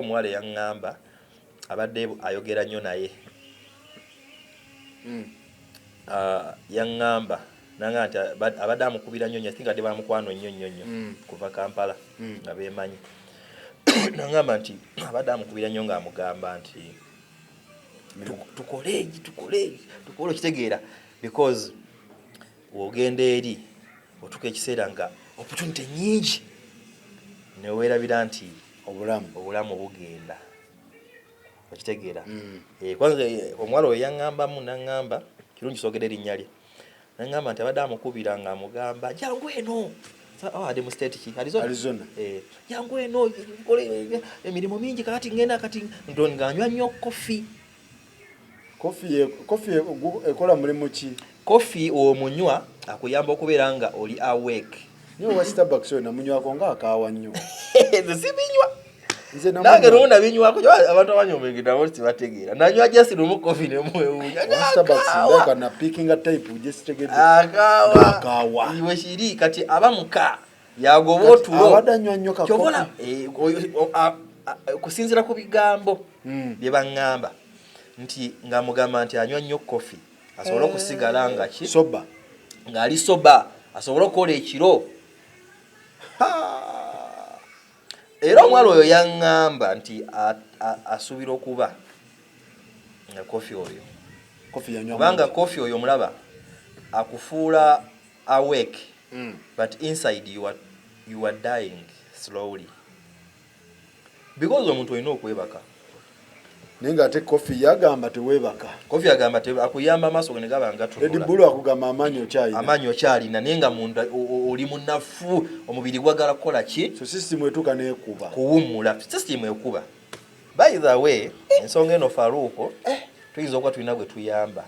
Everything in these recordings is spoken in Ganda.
omuwala yaŋŋamba abadde ayogera nnyo naye yaŋŋamba nanga nti abadde amukubira nnyo nnyo singa dde bamukwano nnyo kuva Kampala nga beemanyi naŋŋamba nti abadde amukubira nnyo ng'amugamba nti tukole okitegeera because wogenda eri otuka ekiseera nga opportunity nnyingi neweerabira nti obulamu bugenda okitegeera kwanza omuwala oyo yaŋŋambamu naŋŋamba kirungi soogera erinnya lye naŋŋamba nti abadde amukubira ng'amugamba jangu eno ade mu state ki Arizona jangu eno emirimu mingi kati ngenda kati ng'anywa nnyo kofi ekola mulimu ki kofi omunywa akuyamba okubeera nga oli awake niyo wa Starbucks oyo namunywako ng'akaawa nnyo nze sibinywa nange lumu nabinywako abantu abanywa omwenge nabo sibategeera nanywa just lumu kofi nemwewuunya akaawa iwe kiri kati abamuka yagoba otulo kyobola kusinziira ku bigambo bye baŋŋamba nti ng'amugamba nti anywa nnyo kofi asobole okusigala nga ki ng'ali soba asobole okukola ekiro era omwala oyo yaŋŋamba nti asuubira okuba nga kofi oyo kubanga kofi oyo mulaba akufuula awake but inside you are dying slowly because omuntu olina okwebaka naye ng'ate kofi yagamba teweebaka kofi agamba akuyamba amaaso ne gaba nga tunula edibulu akugamba amaanyi okyalina naye nga munda oli munafu omubiri gwagala kukola ki so system etuuka neekuba kuwummula system ekuba by the way ensonga eno Faruuko tuyinza okuba tulina gwe tuyamba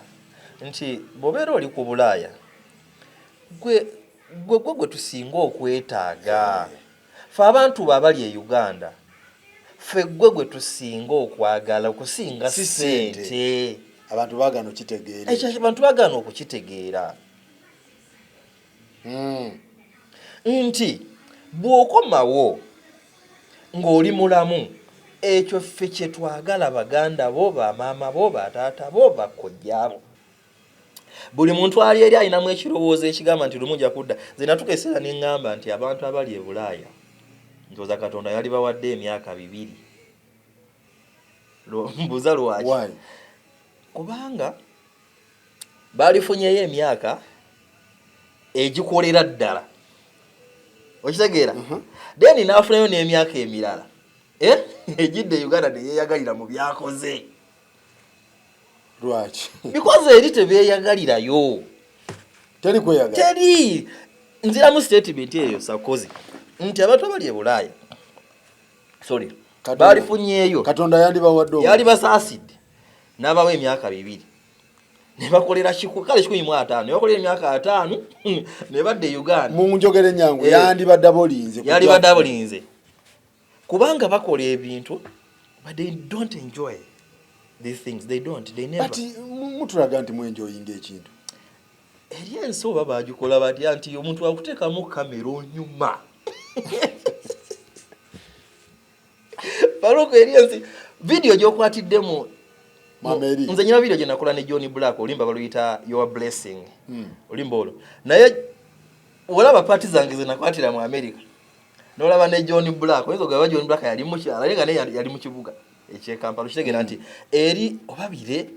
nti bw'obeera oli ku Bulaaya gwe tusinga okwetaaga fe abantu abali e Uganda ffe gwe tusinga okwagala okusinga ssente abantu baagana okitegeera ekyo abantu baagana okukitegeera nti bw'okomawo ng'oli mulamu ekyo ffe kye twagala baganda bo bamaama bo bataata bo bakojjaabo buli muntu ali eri alinamu ekirowoozo ekigamba nti lumu nja kudda nze natuka eseera ne ŋŋamba nti abantu abali e Bulaaya ndowooza Katonda yali bawadde emyaka 2 mbuuza lwaki kubanga baalifunyeyo emyaka egikolera ddala okitegeera then n'afunayo n'emyaka emirala ejidde Uganda neyeeyagalira mu byakoze lwaki because eri tebeeyagalirayo teri nziramu statement eyo sakozi nti abantu abali e Bulaaya baalifunyeeyo Katonda yandibawadde yali basaasidde n'abawa emyaka 2 ne bakolera kale 15 ne bakolera emyaka 5 ne badde Uganda mu njogere ennyangu yandibadde abolinze kubanga bakola ebintu but they don't enjoy these things they never but mutulaga nti mwenjoyinga ekintu eri ensi oba bagikola batya nti omuntu akuteekamu kamera onyuma Faruuko eri ensi video gy'okwatiddemu nze nyina video gye nakola ne John Black olimba baluyita your blessing olimba olwo naye olaba party zange ze nakwatira mu America n'olaba ne John Black oyinza ogaba John Black yali mu kyala naye nga naye yali mu kibuga ekye Kampala kitegeera nti eri obabire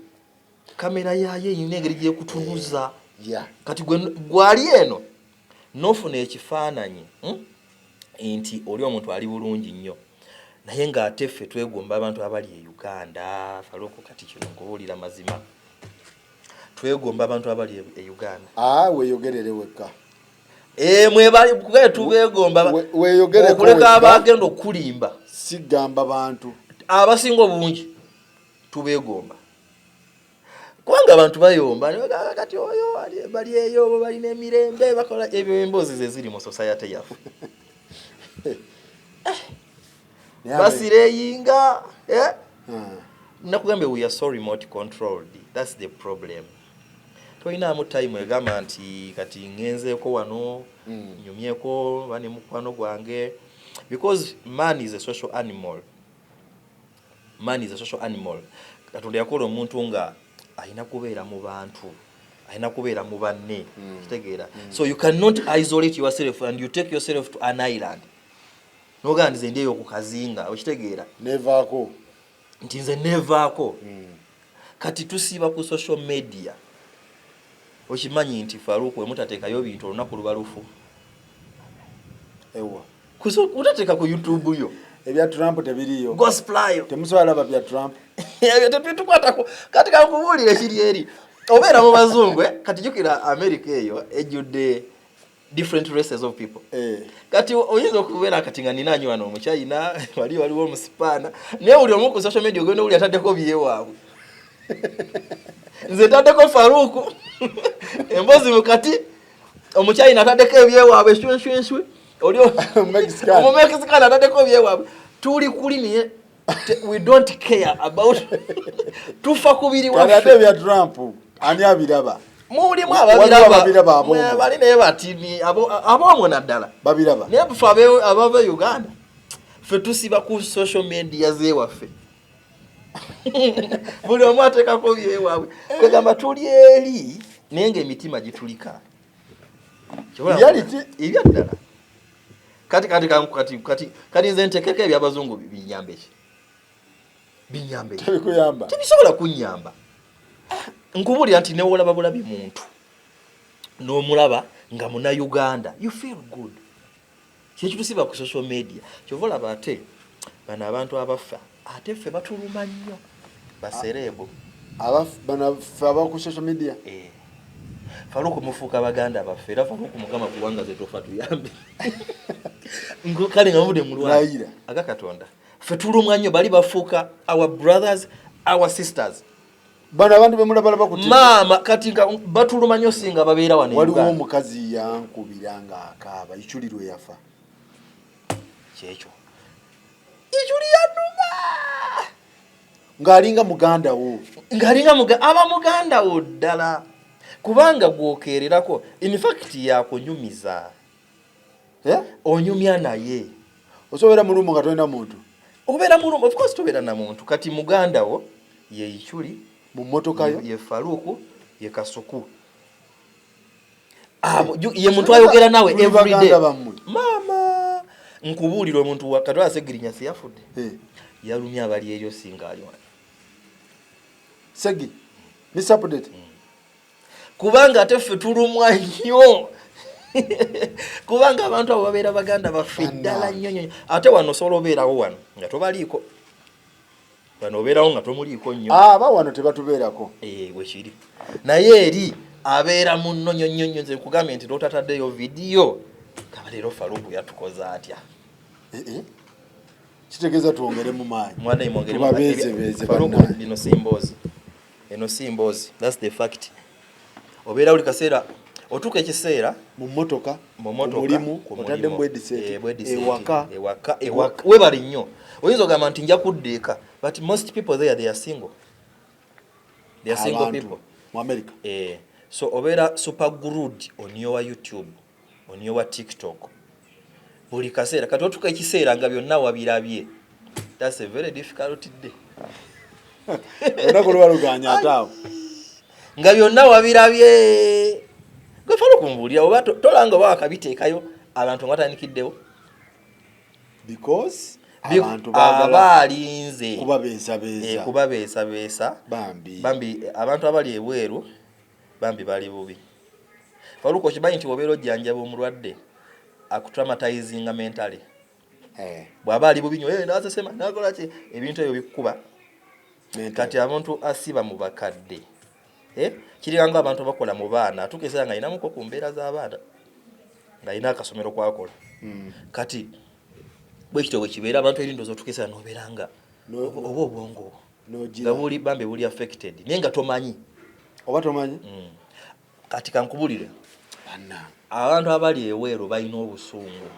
kamera yayo eyina engeri gyekutunuza kati gwali eno n'ofuna ekifaananyi nti oli omuntu ali bulungi nnyo naye ng'ate ffe twegomba abantu abali e Uganda Faruuko kati kino nkubuulira mazima twegomba abantu abali e Uganda weeyogerere wekka mwebali tubeegomba okuleka abagenda okulimba sigamba bantu abasinga obungi tubeegomba kubanga abantu bayomba kati oyo bali eyo balina emirembe bakola ebyo emboozi ze ziri mu society yaffe basireyinga nakugambye we are so remote controlled that's the problem toyinaamu time egamba nti kati ngenzeeko wano nyumyeko bane mukwano gwange because man is a social animal man is a social animal. Katonda yakola omuntu nga alina kubeera mu bantu, alina kubeera mu banne, kitegeera. So you cannot isolate yourself and you take yourself to an island. Noga nze ndiyo kukazinga, okitegeera. Nevaako. Nti nze nevaako. Kati tusiba ku social media. Okimanyi nti Faruku emutateekayo bintu olunaku lubalufu. Ewa. Kuso utateeka ku YouTube yo. Ebya Trump tebiriyo. Gospel. Temusobola laba bya Trump. Ebyo tetukwatako. Kati kankubulire kiri eri. Obeera mu bazungu kati jukira America eyo ejjudde different races of people. Kati oyinza okubeera kati nga nina anywa no muchina waliwo omusipana naye uli omu ku social media ogenda uli ataddeko byewaabwe. Nze taddeko Faruku embozi mukati omuchina ataddeko ebyewaabwe shwe oli Mexican ataddeko byewaabwe tuli kulimiye. We don't care about tufa kubiri wa kati bya Trump ani abiraba mulimu ababiraba bali naye batimi abo naddala babiraba naye bufa abava Uganda fe tusiba ku social media zewaffe buli omu ateekako byewaabwe kwegamba tuli eri naye ng'emitima gitulika ebyaddala kati nze ntekeko ebyabazungu binyambe ki binyambe tebikuyamba tebisobola kunyamba. Nkubulira nti newolaba bulabi muntu n'omulaba nga muna Uganda you feel good. Kye kitusiba ku social media kyovola bate bana abantu abafa ate ffe batuluma nnyo baserebo bana faba ku social media. Faruku mufuuka baganda baffe era Faruku mukama kuwanga ze tofa tuyambe kale nga mude mulwayira aga Katonda ffe tulumwa nnyo bali bafuuka our brothers our sisters. Bana abantu bemulaba kuti mama kati nga batuluma nnyo singa babeera wano. Waliwo omukazi yankubiranga akaaba ichulirwe yafa kyekyo ichuli yanuma ng'alinga muganda wo aba muganda wo ddala kubanga gwokererako in fact yakunyumiza onyumya naye osobola mulumu nga tolina muntu obeera mulumu of course tobeera na muntu kati muganda wo ye ichuli mu motoka yo ye Faruku ye Kasuku ye muntu ayogera nawe every day mama nkubulira omuntu wakati asegirinya siyafudde yalumya abali eryo singa ali wano segi misapodate kubanga ate ffe tulumwa nnyo kubanga abantu abo babeera baganda baffe ddala nnyo ate wano osobola obeerawo wano nga tobaliiko wano obeerawo nga tomuliiko nnyo aba wano tebatubeerako bwekiri naye eri abeera munno nnyo nze nkugambye nti lootataddeyo vidiyo kaba leero Faruku yatukoze atya kitegeeza twongere mu maanyi mwana imongere Faruku eno simboozi that's the fact. Obeera buli kaseera otuuka ekiseera mu motoka mulimu otadde mbwedise ewaka webali nnyo oyinza ogamba nti nja kuddeeka but most people there they are single people mu America. So obeera super glued on your YouTube on your TikTok buli kaseera kati otuuka ekiseera nga byonna wabirabye that's a very difficult day onakolwa luganya ataawo nga byonna wabirabye gwe Faruku kumbuulira oba tolanga oba wakabiteekayo abantu nga batandikiddewo because abantu abalinze kubabeesabeesa bambi abantu abali ebweru bambi bali bubi. Faruku okimanyi nti obeera ojjanjaba omulwadde akutraumatizinga mentally bw'aba ali bubi nnyo nasesema nakola ki ebintu ebyo bikuba kati abantu asiba mu bakadde kiranga abantu bakola mu baana atukesera nga inamuko ku mbeera z'abaana nga ina akasomero kwakola kati bwe kityo bwe kibeera abantu erindozo otukesera n'obeeranga oba obwongo nga buli bambe buli affected naye nga tomanyi oba tomanyi kati kankubulire abantu abali eweero balina obusungu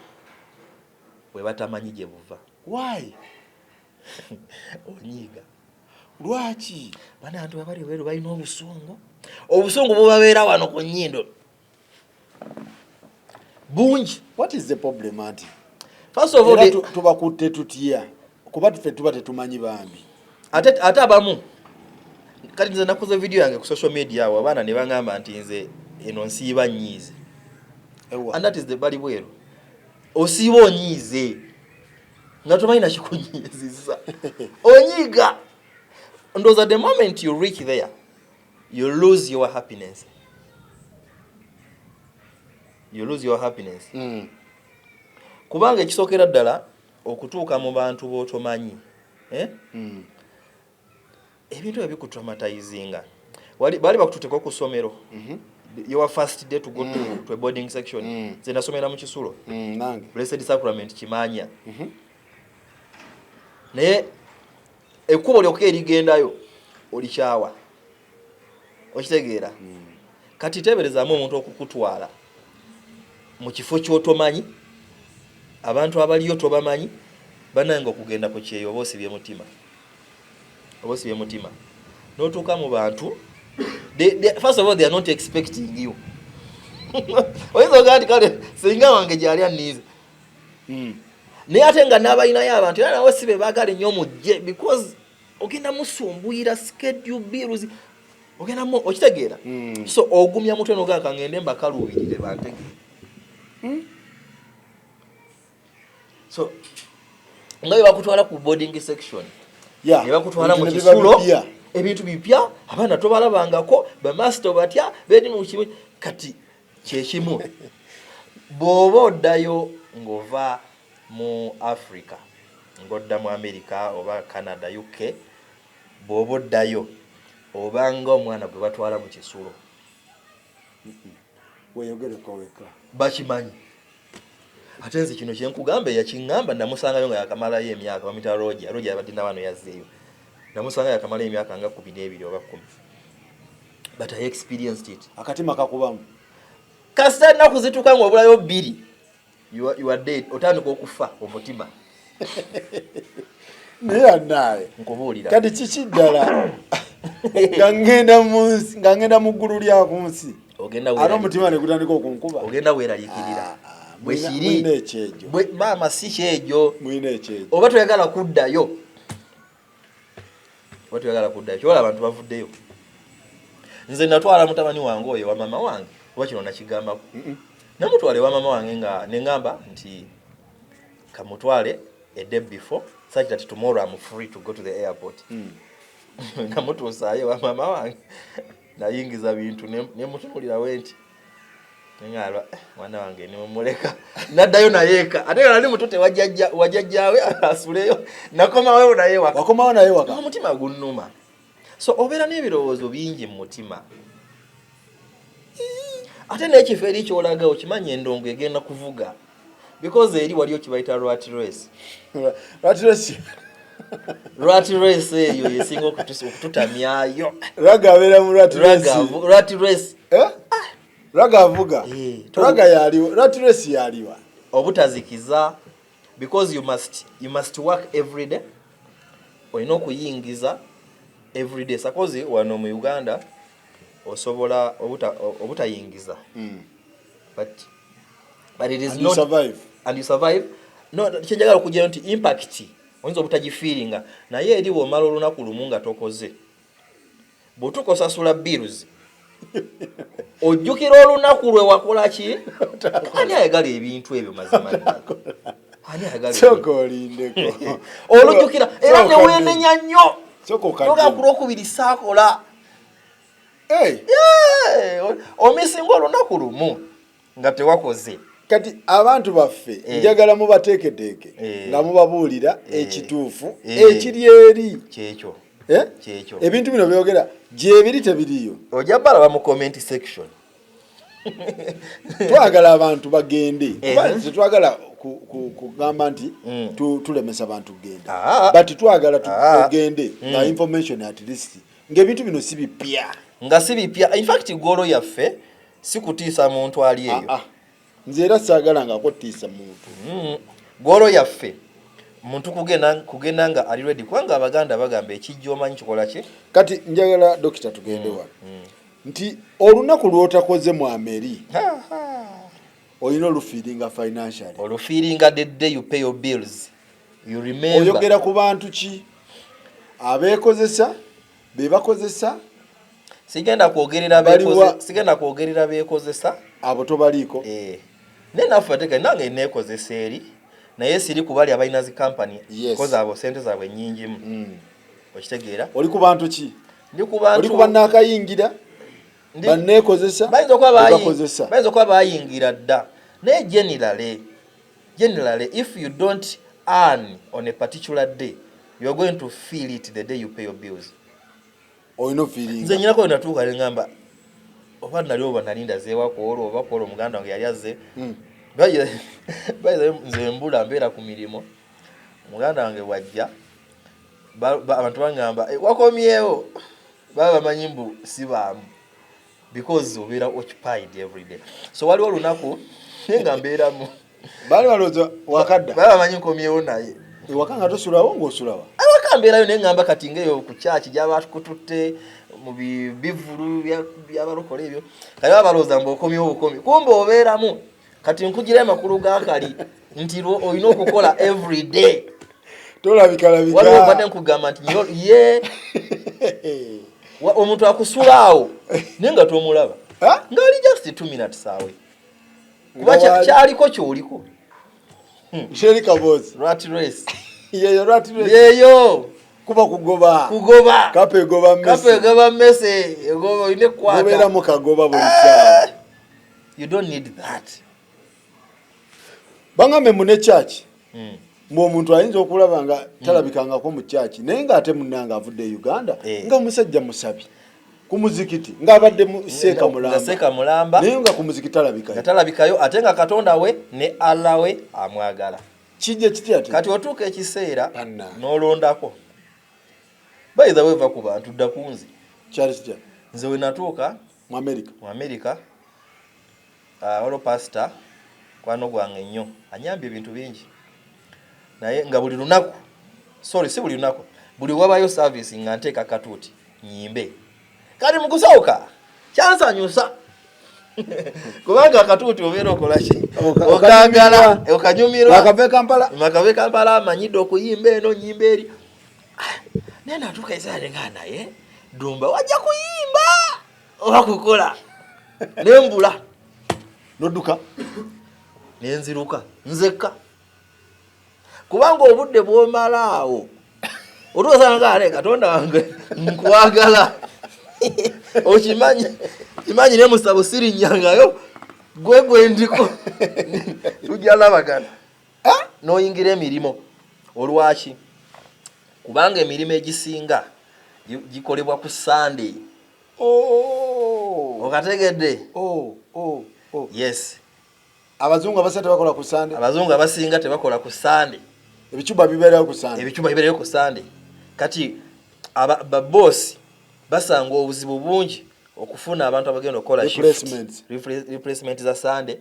bwe batamanyi gye buva. Why? Onyiga lwaki bana abantu abali eweero balina obusungu bubabeera wano ku nnyindo bungi. What is the problem anti? First of all tubakutte tutya kuba tuffe tuba tetumanyi bambi ate abamu kati nze nakoze video yange ku social media awo abaana ne bangamba nti nze eno nsiiba nnyiize. And that is the bali bwero. Osiiba onyiize nga tomanyi nakikunyiizizza onyiiga. Ndowooza the moment you reach there you lose your happiness. You lose your happiness. Kubanga ekisookera ddala okutuuka mu bantu b'otomanyi ebintu ebikutraumatizinga bali bakututeeko ku ssomero your first day to go to a boarding section nze nasomera mu Kisulo Blessed Sacrament Kimanya naye ekkubo lyokka erigendayo olikyawa okitegeera kati teeberezaamu omuntu okukutwala mu kifo ky'otomanyi abantu abaliyo tobamanyi banange okugenda ku kyeyo oba osibye mutima n'otuuka mu bantu first of all they are not expecting you. Oyinza ogaa nti kale singa wange gyali anniize naye ate nga n'abalinayo abantu era nawe si be baagala ennyo mujje because ogenda musumbuyira schedule bills ogenda mu okitegeera so ogumya mutwe n'ogaa kangende mbakaluubirire bantegeere so nga bwe bakutwala ku boarding section ne bakutwala mu Kisulo ebintu bipya abaana tobalabangako bamaster batya bedi mu kimu kati kyekimu bw'oba oddayo ng'ova mu Africa ng'odda mu America oba Canada UK bw'oba oddayo obanga omwana gwe batwala mu Kisulo weeyogereko weka bakimanyi ate nze kino kyenkugamba yakiŋŋamba namusangayo nga yakamalayo emyaka bamita Roger abadina wano yazzeeyo namusanga yakamala emyaka nga 12 oba 10 but I experienced it. Akatima kakubamu kasita naku zituka ngo obulayo 2 you are dead otandika okufa omutima naye nkubuulira kati kikiddala ngangenda mu ggulu lya ku nsi ate omutima ne gutandika okunkuba ogenda weeralikirira bwe kiri maama si kyejo mwine ekyejo oba toyagala kuddayo kyola abantu bavuddeyo nze natwala mutabani wange oyo wa mama wange oba kino nakigambako namutwale wa mama wange nga nengamba nti kamutwale a day before such that tomorrow I'm free to go to the airport namutuusaayo wa mama wange nayingiza bintu nemutunulira wenti ngalo mwana wange nimumuleka naddayo nayeeka ate nga nali mutute wajjajjaawe asuleyo nakomawo naye waka omutima gunnuma so obeera n'ebirowoozo bingi mu mutima ate n'ekifo eri kyolaga okimanyi endongo egenda kuvuga because eri waliyo kibayita rat race eyo yesinga okututamyayo raga abeera mu rat race raga avuga raga yaliwa rat race yaliwa obutazikiza because you must work every day olina okuyingiza every day suppose wano mu Uganda osobola obutayingiza but it is not survive and you survive no kyenjagala okujja nti impact oyinza obutagifeelinga naye eri bw'omala olunaku lumu nga tokoze bw'otukosasula bills ojjukira olunaku lwe wakola ki ani ayagala ebintu ebyo mazima ani ayagala sokolindeko olujjukira era ne weenenya nnyo olwakubiri saakola omisinga olunaku lumu nga tewakoze kati abantu baffe njagala mubateeketeeke nga mubabuulira ekituufu ekiri eri kyekyo ebintu bino byogera gyebiri tebiriyo ojja balaba mu comment section twagala abantu bagende tetwagala kugamba nti tulemesa abantu kugenda but twagala tugende na information at least ng'ebintu bino si bipya in fact golo yaffe si kutiisa muntu ali eyo nze era saagalanga kutiisa muntu golo yaffe muntu kugenda nga ali ready kubanga abaganda bagamba ekijja omanyi kikola ki kati njagala dokita tugende wano nti olunaku lw'otakoze mu Ameri olina olufiiringa financially olufiiringa the day you pay your bills you remember oyogera ku bantu ki abeekozesa bebakozesa sigenda kwogerera beekozesa abo tobaliiko ne naffe ateka nange neekozesa eri naye siri kubali abalina zi company koza abo sente zaabwe nnyingimu okitegeera oli ku bantu ki ndi ku bantu oli ku bannakayingira banneekozesa bayinza okuba bayingira dda naye generally if you don't earn on a particular day you are going to feel it the day you pay your bills. Oyino feeling nze nyinako natuuka ngamba oba nali oba nalinda zeewako olwo oba polo muganda wange yali azze bayize nze mbula mbeera ku mirimu muganda wange wajja abantu bangamba wakomyewo baba bamanyi mbu si baamu because obeera occupied every day so waliwo olunaku nga mbeeramu bali balooza wakadda baba bamanyi nkomyewo naye wakanga tosulawo ng'osulawa awaka mbeerayo naye ngamba kati ngaeyo ku kyaki gy'abatukututte mu bivulu by'abalokole ebyo kali baba balooza mbu okomyewo bukomi kumbe obeeramu kati nkugirayo amakulu g'akali nti olina okukola every day tolabikalabika waliwo badde nkugamba nti ye omuntu akusulawo naye nga tomulaba ng'ali just 2 minutes awe kuba kyaliko kyoliko Sheri Kabozi rat race yeyo kuba kugoba kape goba mese egoba ine kwata gobera mu kagoba bulisa you don't need that bangambe mu ne church mu omuntu ayinza okulaba nga talabikangako mu church naye nga ate munanga avudde Uganda nga musajja musabi ku muzikiti nga abadde mu seeka mulamba naye nga ku muzikiti talabikayo ate nga Katonda we ne Allah we amwagala kijje kiti ate kati otuuka ekiseera n'olondako by the way va ku bantu dda kunzi Charles nze we natuuka mu America waliwo pastor kwano gwange nnyo anyambye ebintu bingi naye nga buli lunaku si buli lunaku buli wabayo service nga nteeka katuuti nyimbe kati mu kusawuka kyansanyusa kubanga akatuuti obeera okolaki okagala okanyumirwa Makabe Kampala amanyidde okuyimba eno nyimba eri naye natuuka ezaale nga naye Dumba wajja kuyimba oba kukola nembula nodduka nenziruka nzekka kubanga obudde bwomalaawo otuwasanga Katonda wange nkwagala okimanyi ne musabo sirinyangayo gwe ndiko tujalabagana noyingira emirimu olwaki kubanga emirimu egisinga gikolebwa ku Sunday okategedde yes abazungu abasatu bakola ku Sunday abazungu abasinga tebakola ku Sunday ebicuba bibeerayo ku Sunday kati ba boss basanga obuzibu bungi okufuna abantu abagenda okola replacement za Sunday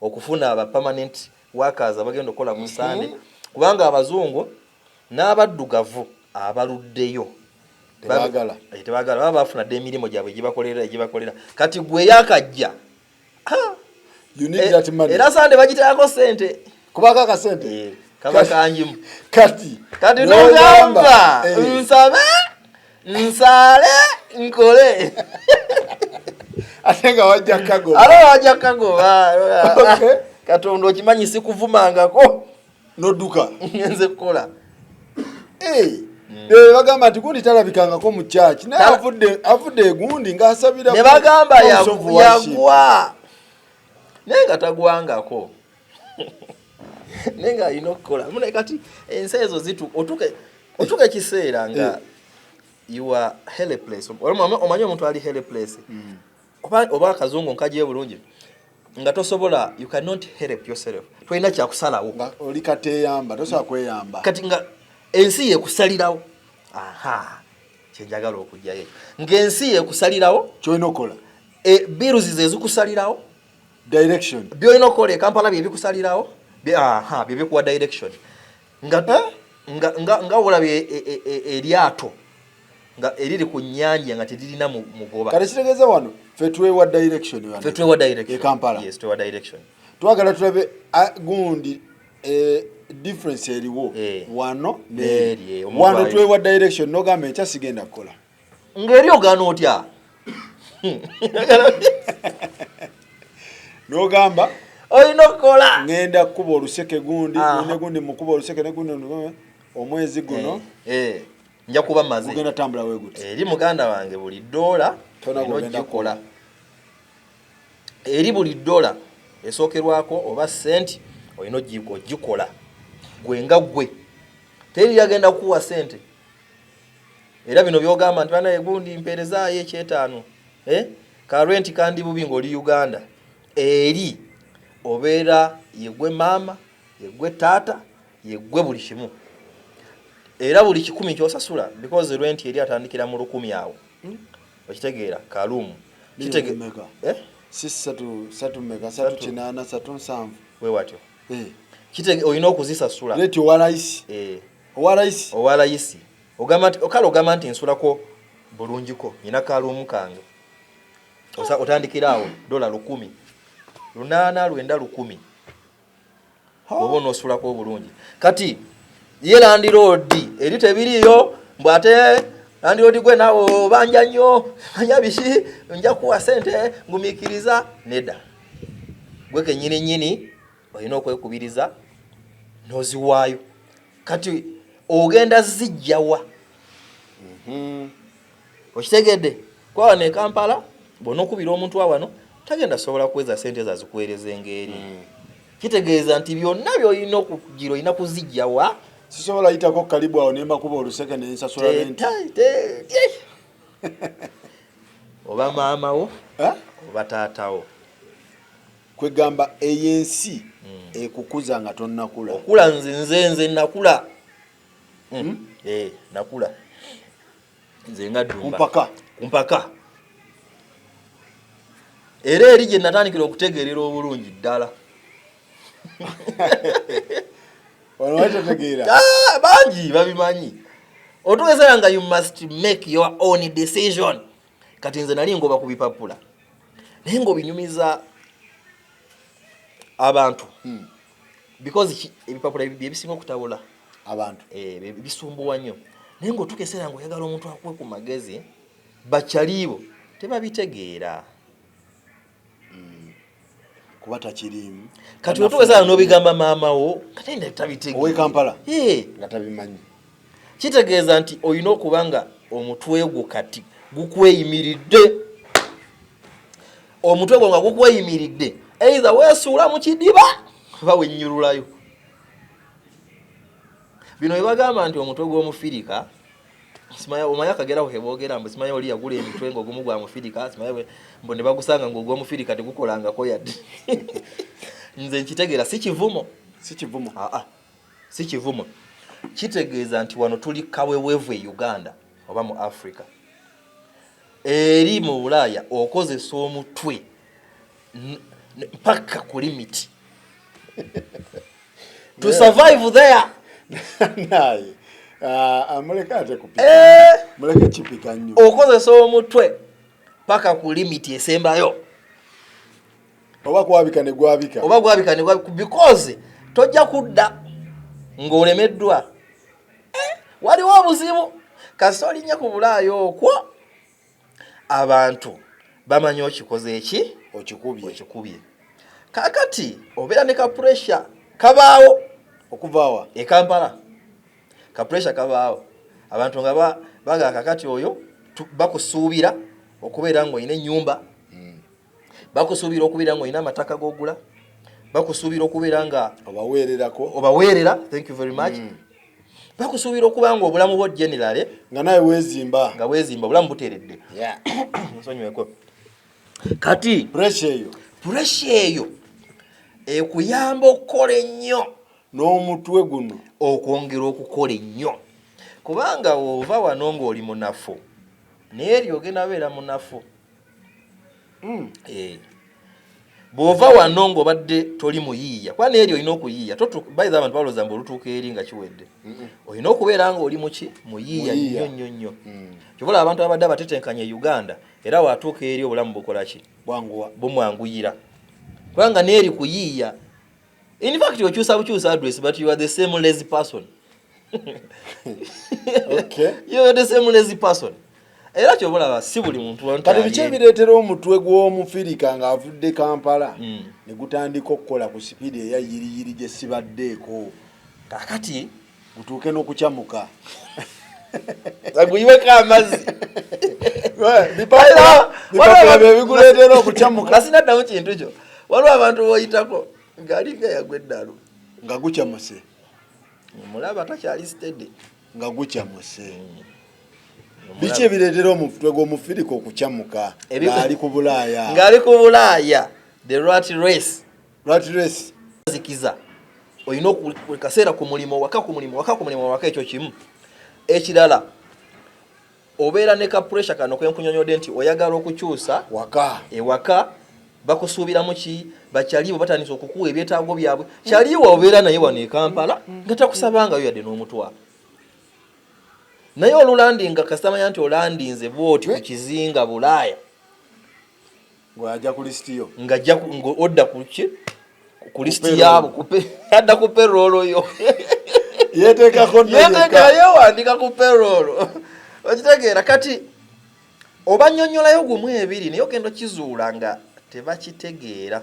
okufuna aba permanent workers abagenda okola ku Sunday kubanga abazungu n'abaddugavu abaluddeyo tebagala baba bafuna dde emirimu gyabwe egibakolera kati gwe yakajja era Sunday bagiteekako sente kubaka akasente kaba kanjimu kati nogamba nsabe nsale nkole atenga wajja kagoba Katonda okimanyi sikuvumangako nodduka nze kukola bagamba nti gundi talabikangako mu church naye avudde egundi ng'asabira ne bagamba yagwa naye nga tagwangako naye nga alina okukola mune kati ensi ezo otuka ekiseera nga you are helpless omanyi omuntu ali helpless oba akazungu nkajeyo bulungi nga tosobola you cannot help yourself tolina kyakusalawo oli kateyamba tosobola kweyamba kati nga ensi yekusalirawo kyenjagala okujjayo ng'ensi yekusalirawo kyolina okukola bills zezikusalirawo direction byolina okukola Kampala byebikusalirawo byebikuwa direction nga olabye eryato nga eriri ku nnyanja nga teririna mugoba kale kitegeeza wano ffe twewa direction Kampala twagala tulabe gundi difference eriwo wano neri wano twewa direction nogamba ekyasigenda kukola ngeri ogana otya nogamba oyina okukola ngenda kukuba oluseke gundi ne gundi mukuba oluseke ne gundi omwezi guno nja kuba maze ugenda tambula weguti eri muganda wange buli dola ogikola eri buli dola esookerwako oba sente oyina ogikola gwenga gwe teri yagenda kuwa sente era bino byogamba nti bana egundi mperezaayo ekyetaano ka rent kandi bubi ng'oli Uganda eri obeera yegwe maama yegwe taata yegwe buli kimu era buli 100 kyosasula because rent eri atandikira mu 100 awo okitegeera kalumu kitegeera satu mega 3 we watyo oyina okuzisasula rent owalaisi ogamba nti nsulako bulungiko nyina kalumu kange otandikira awo $10 $8 oba onosulako obulungi kati ye landiroodi eri tebiriyo mbw ate landiroodi gwe naawe banja nnyo anya biki nja kuwa sente ngumiikiriza nedda gwe kenyini olina okwekubiriza noziwaayo kati ogenda zijjawa okitegedde kwawano e Kampala bona okubira omuntu wawano tagenda sobola kuweza sente zazikuweereza engeri kitegeeza nti byonna byolina okugira olina kuzijjawa sisobola yitako kalibu awo nemba kuba oluseke nensasula renti oba maamawo oba taatawo kwegamba eyensi ekukuza nga tonnakula okula nze nakula nakula nze nga Dumba kumpaka era eri gye natandikira okutegeerera obulungi ddala bangi babimanyi otugezeera nga you must make your own decision kati nze nali ngoba ku bipapula naye ng'obinyumiza abantu because ebipapula byebisinga okutabula abantu bisumbuwa nnyo naye ng'otugezeera ng'oyagala omuntu akuwe ku magezi bakyaliibo tebabitegeera kuba takirimu kati otugezeera n'obigamba maamawo kati nda tabitegeera owe Kampala nga tabimanyi kitegeeza nti olina okuba nga omutwe gwo kati gukweyimiridde omutwe gwo nga gukweyimiridde either weesuula mu kidiba oba wennyululayo bino webagamba nti omutwe gw'omufirika simanya omanya kageraho heboogera mbu simanya oli yagula emitwe ng'ogumu gwa mufirika simanya mbu ne bagusanga ng'ogw'omufirika tegukolangako yadde nze nkitegeera si kivumo si kivumo kitegeeza nti wano tuli kaweweevu e Uganda oba mu Africa eri mu Bulaaya okozesa omutwe mpaka ku limit to survive there naye amuleka ate kupika muleke kipika nnyo okozesa omutwe paka ku limit esembayo oba gwabika ne gwabika because tojja kudda ng'olemeddwa waliwo obuzibu kasoli nnyo ku Bulaaya okwo abantu bamanyi okikoze eki okikubye kakati obeera ne ka pressure kabaawo okuvaawa e Kampala ka pressure kabaawo abantu nga baga kakati oyo bakusuubira okubeera ng'olina ennyumba bakusuubira okubeera ng'olina amataka g'ogula bakusuubira okubeera nga obaweerera thank you very much bakusuubira okuba nga obulamu bwo general nga naye weezimba obulamu buteeredde nsonyiweko kati pressure eyo ekuyamba okukola ennyo n'omutwe guno okwongera okukola ennyo kubanga ova wano ng'oli munafu naye eryo ogenda beera munafu bw'ova wano ng'obadde toli muyiiya kuba n'eryo olina okuyiiya bayiza abantu balooza mbu olutuuka eri nga kiwedde olina okubeera ng'oli muki muyiiya nnyo kyobola abantu abadde abatetenkanya e Uganda era watuuka eri obulamu bukola ki bumwanguyira kubanga n'eri kuyiiya In fact, you choose address, but you are the same lazy person. Okay. You are the same lazy person. Era kyobulaba si buli muntu wantu. Kati biche bireetera omutwe gw'omufirika ng'avudde Kampala ne gutandika okukola ku speed eya yiriyiri gye sibaddeeko. Kakati gutuuke n'okukyamuka. Aguyiweko amazzi. Bipapula biguleetera okukyamuka. Nasinaddamu kintu kyo. Waliwo abantu b'oyitako ng'alinga yagwa eddalu. Nga gukyamuse. Mulaba takyali steady. Nga gukyamuse. Biki ebireetera omutwe gw'omufirika okukyamuka ng'ali ku Bulaaya? Ng'ali ku Bulaaya. The rat race. Rat race. Zikiza. Olina okukaseera ku mulimu waka ekyo kimu. Ekirala obeera ne ka pressure kano kwenkunyonyodde nti oyagala okukyusa ewaka bakusuubiramu ki bakyaliwo batandise okukuwa ebyetaago byabwe kyaliwo obeera naye wano e Kampala nga takusabangayo yadde n'omutwalo naye olulandinga kastamanya nti olandinze bwoti ku kizinga Bulaaya ng'ajja ku listiyo ng'ajja odda ku ki ku listi yaabo adda ku payroll yo yeteekayo wandika ku payroll okitegeera kati obannyonnyolayo gumu ebiri naye ogenda kizuula nga tebakitegeera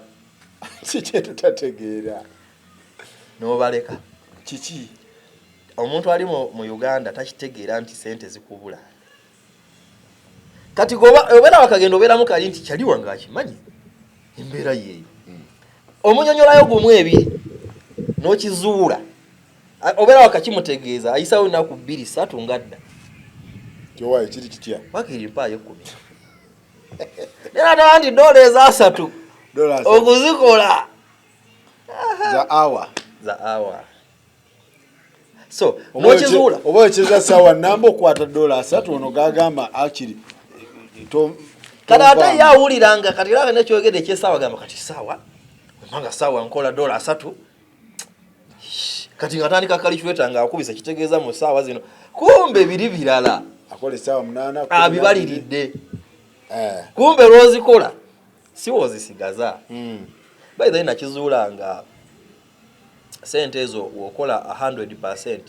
kiki tutategeera n'obaleka kiki omuntu ali mu Uganda takitegeera nti sente zikubula kati obeera wakagenda obeeramu kali nti kyaliwa ng'akimanyi embeera yeeyo omunyonyolayo gumu ebiri n'okizuula obeera wakakimutegeeza ayisawo ennaku 2-3 ngadda kyowayo kiri kitya wakiri mpaayo 10 nera tawandi $3 okuzikola za hour so n'okizuula oba okiza sawa namba okwata $3 ono gagamba akiri kati ate yawuliranga kati era nekyogedde ekyesaawa gamba kati saawa wemanga saawa nkola $3 kati ngatandika calculator nga akubisa kitegeeza mu saawa zino kumbe biri birala akola saawa 8 bibaliridde kumbe lwozikola si wozisigaza by the way nakizuulanga sente ezo wokola 100%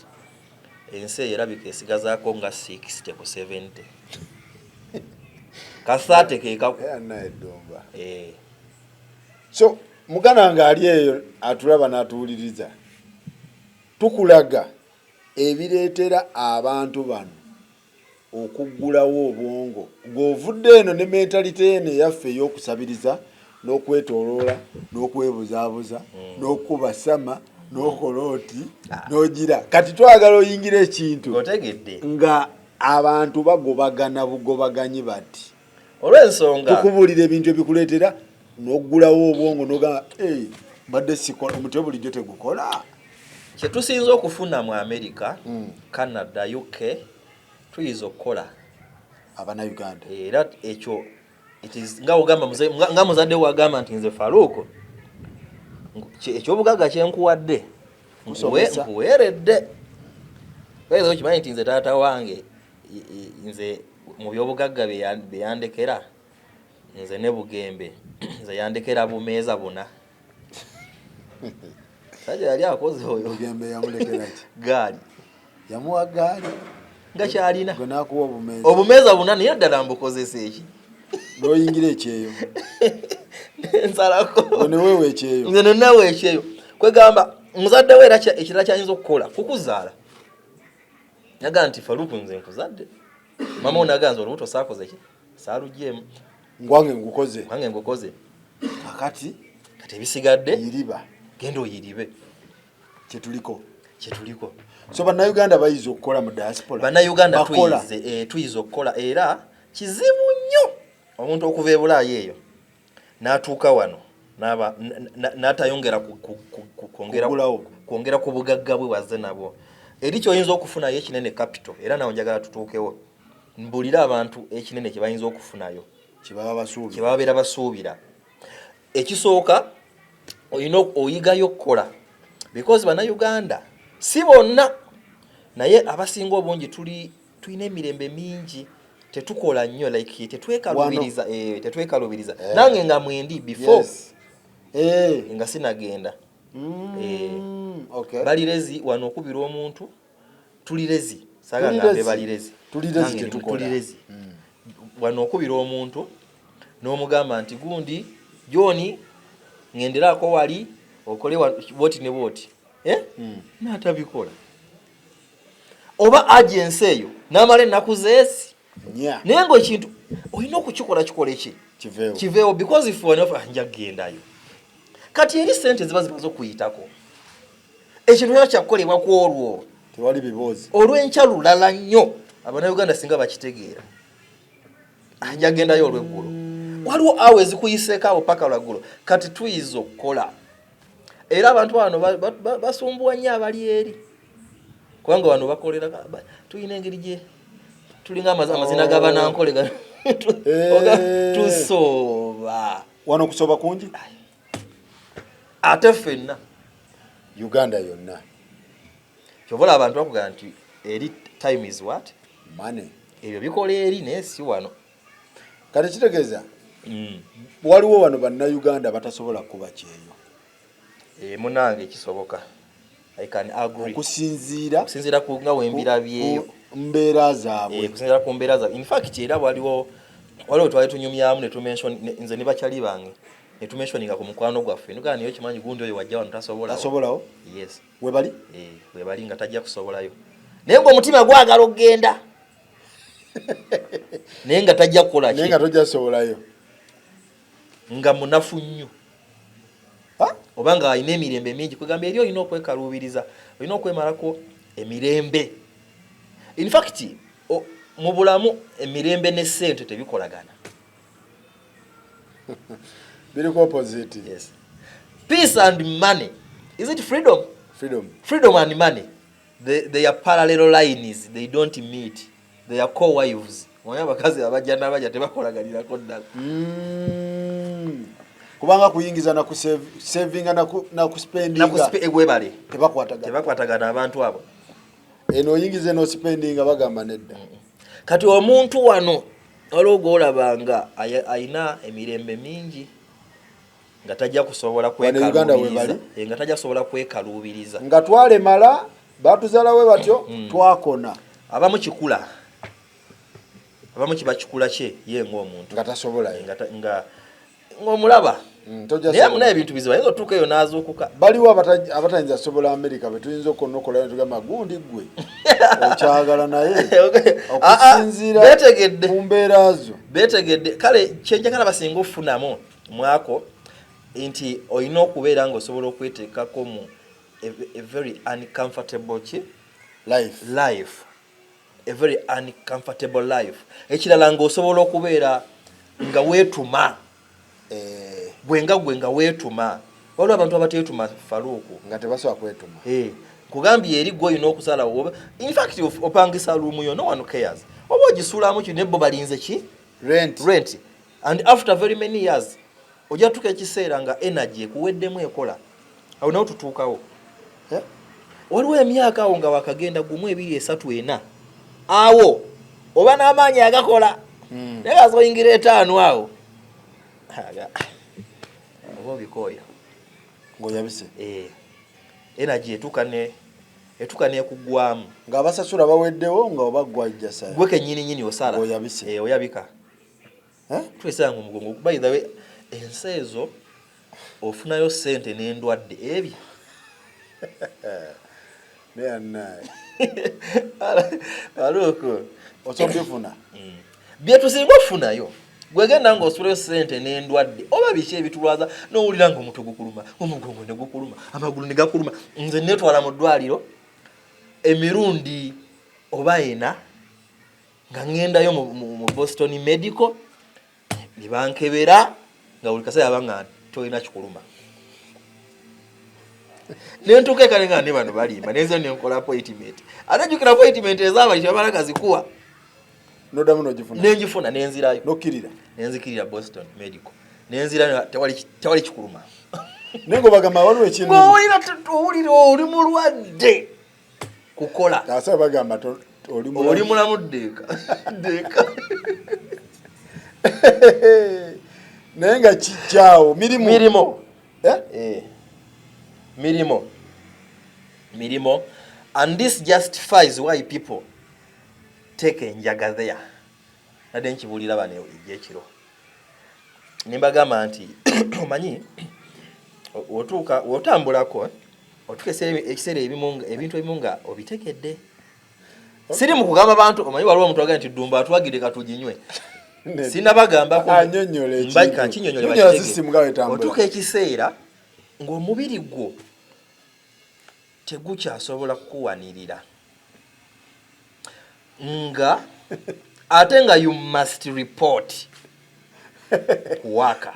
ensi erabika esigazaako nga 60 ku 70 kasate keekaku so mugana nga ali eyo atulaba n'atuwuliriza tukulaga ebireetera abantu bano okuggulawo obwongo ng'ovudde eno ne mentalite eno eyaffe ey'okusabiriza n'okwetooloola n'okwebuzaabuza n'okuba sama n'okola oti n'ogira kati twagala oyingira ekintu otegedde nga abantu bagobagana bugobaganyi bati olw'ensonga tukubuulira ebintu ebikuleetera n'oggulawo obwongo n'ogamba mbadde sikola omutwe bulijjo tegukola kyetusinza okufuna mu America Canada UK tuyinza okukola abannayuganda era ekyo nga ogamba nga muzadde wagamba nti nze Faruuko ekyobugagga kyenkuwadde nkuweeredde era okimanyi nti nze taata wange nze mu byobugagga beyandekera nze ne Bugembe nze yandekera bumeeza buna sajja yali akoze oyo Bugembe yamulekera ki gaali yamuwa gaali nga kyalina gwe n'akuwa obumeeza obumeeza buna naye ddala mbukozesa eki n'oyingira ekyeyo nsalako neweewa ekyeyo nze neneewa ekyeyo kwegamba muzadde we era ekirala kyayinza okukola kukuzaala naga nti Faruuku nze nkuzadde mama onaganza olubuto saakoze ki saalugyemu ngwange ngukoze kakati ebisigadde yiriba genda oyiribe kyetuliko so bannayuganda bayiza okukola mu diaspora bannayuganda tuyiza okukola era kizibu nnyo omuntu okuva e Bulaaya eyo n'atuuka wano n'atayongera kwongera ku bugagga bwe wazze nabwo eri kyoyinza okufunayo ekinene capital era nawe njagala tutuukewo mbulira abantu ekinene kye bayinza okufunayo kyebabeera basuubira ekisooka oyina oyigayo okukola because bannayuganda si bonna naye abasinga obungi tulina emirembe mingi tetukola nnyo like tetwekalubiriza nange nga mwendi before nga sinagenda Okay. Balirezi wano okubira omuntu tulirezi saga ngambe balirezi tulirezi wano okubira omuntu n'omugamba nti gundi Joni ngenderako wali okole boti ne boti n'atabikola oba agency eyo n'amala ennaku zeesi naye ng'ekintu olina okukikola kikole ki kiveewo because if wanofa nja kugendayo kati eri sente ziba zimaze okuyitako ekintu kyo kyakukolebwa ku olwo tewali bibuuzi olw'enkya lulala nnyo Abannayuganda singa bakitegeera anja kugendayo olw'eggulu waliwo awo ezikuyiseeko abo paka lwaggulo kati tuyiza okukola era abantu bano basumbuwa nnyo abali eri kubanga wano bakolera tulina engeri gye tulinga amazina g'abanankole tusooba wano kusooba kungi ate ffenna Uganda yonna kyovola abantu bakugamba nti eri time is what money ebyo bikola eri naye si wano kati kitegeeza waliwo wano bannayuganda batasobola kuba kyeyo munange kisoboka I can agree okusinziira ku nga wembirabyeyo mbeera zaabwe kusinziira ku mbeera zaabwe in fact era waliwo twali tunyumyamu ne tumention nze ne bakyali bange ne tumentioninga ku mukwano gwaffe nuga niyo kimanyi gundi oyo wajja wano tasobolawo yes webali webali nga tajja kusobolayo naye ng'omutima gwagala okugenda naye nga tajja kukola naye nga tojja sobolayo nga munafu nnyo oba nga alina emirembe mingi kwegamba eri olina okwekaluubiriza olina okwemalako emirembe in fact mu bulamu emirembe ne ssente tebikolagana biriko opposite yes peace and money is it freedom and money they are parallel lines they don't meet they are co-wives oya bakazi abajja n'abajja tebakolaganirako ddala kubanga kuyingiza na kusavinga na kuspendinga egwebale tebakwatagana abantu abo eno oyingize no spendinga bagamba nedda kati omuntu wano olwogo olabanga ayina emirembe mingi nga tajja kusobola kwekaluubiriza nga tajja kusobola kwekaluubiriza nga twale mala batuzalawe batyo twakona abamu kiba kikula kye ye ng'omuntu nga tasobola nga ng'omulaba naye ebintu bizibu ayinza otuuka eyo n'azuukuka baliwo abatayinza sobola Amerika betuyinza okonokola tugamba gundi gwe okyagala naye okusinziira ku mbeera zo beetegedde kale kyenjagala basinga okufunamu mwako nti olina okubeera ng'osobola okweteekako mu a very uncomfortable life a very uncomfortable life ekirala ng'osobola okubeera nga weetuma gwe nga weetuma waliwo abantu abateetuma faluuku nga tebasobola kwetuma kugambye eri gwe olina okusalawo in fact opangisa luumu yo no one cares oba ogisuulamu kino ebbo balinze ki rent and after very many years ojja tuka ekiseera nga energy ekuweddemu ekola awo nawo tutuukawo waliwo emyaka awo nga wakagenda gumu 2 3 4 awo oba n'amaanyi agakola naye gazoyingira 5 awo oba obikooya ng'oyabise energy etuuka n'ekuggwamu ng'abasasula baweddewo nga oba gwajja saya gwe kennyini osala ng'oyabise oyabika twesanga omugongo by the way ensi ezo ofunayo ssente n'endwadde ebyo aluuko osobyefuna byetusinga okufunayo gwegenda ng'osulayo ssente n'endwadde oba biki ebitulwaza n'owulira nga omutwe gukuluma omugongo ne gukuluma amagulu ne gakuluma nze neetwala mu ddwaliro emirundi oba 4 nga ŋŋendayo mu Boston Medical ne bankebera nga buli kaseera yabanga tolina kikuluma nentuuka ekale nga ne bano balimba nenze nenkola appointment ate jjukira appointment ezaabali tebamala gazikuwa nodamu nogifuna nenjifuna nenzirayo nokkirira nenzikirira Boston Medical nenzirayo tewali kikuluma nengo bagamba waliwo ekintu owulira oli mulwadde kukola asa bagamba oli mulamu deeka naye nga kijjaawo mirimo Mirimo. And this justifies why people take enjaga there. Nade nkibulira bane ejekiro. Nimbagamba nti omanyi otuuka otambulako ekiseera ebintu ebimunga obitekedde. Siri mu kugamba abantu omanyi waliwo omuntu agamba nti ddumba atwagire katuginywe. Sinabagambako mbaka nkinyonyole bakitege. Otuuka ekiseera ng'omubiri gwo tegukyasobola kukuwanirira nga ate nga you must report kuwaka.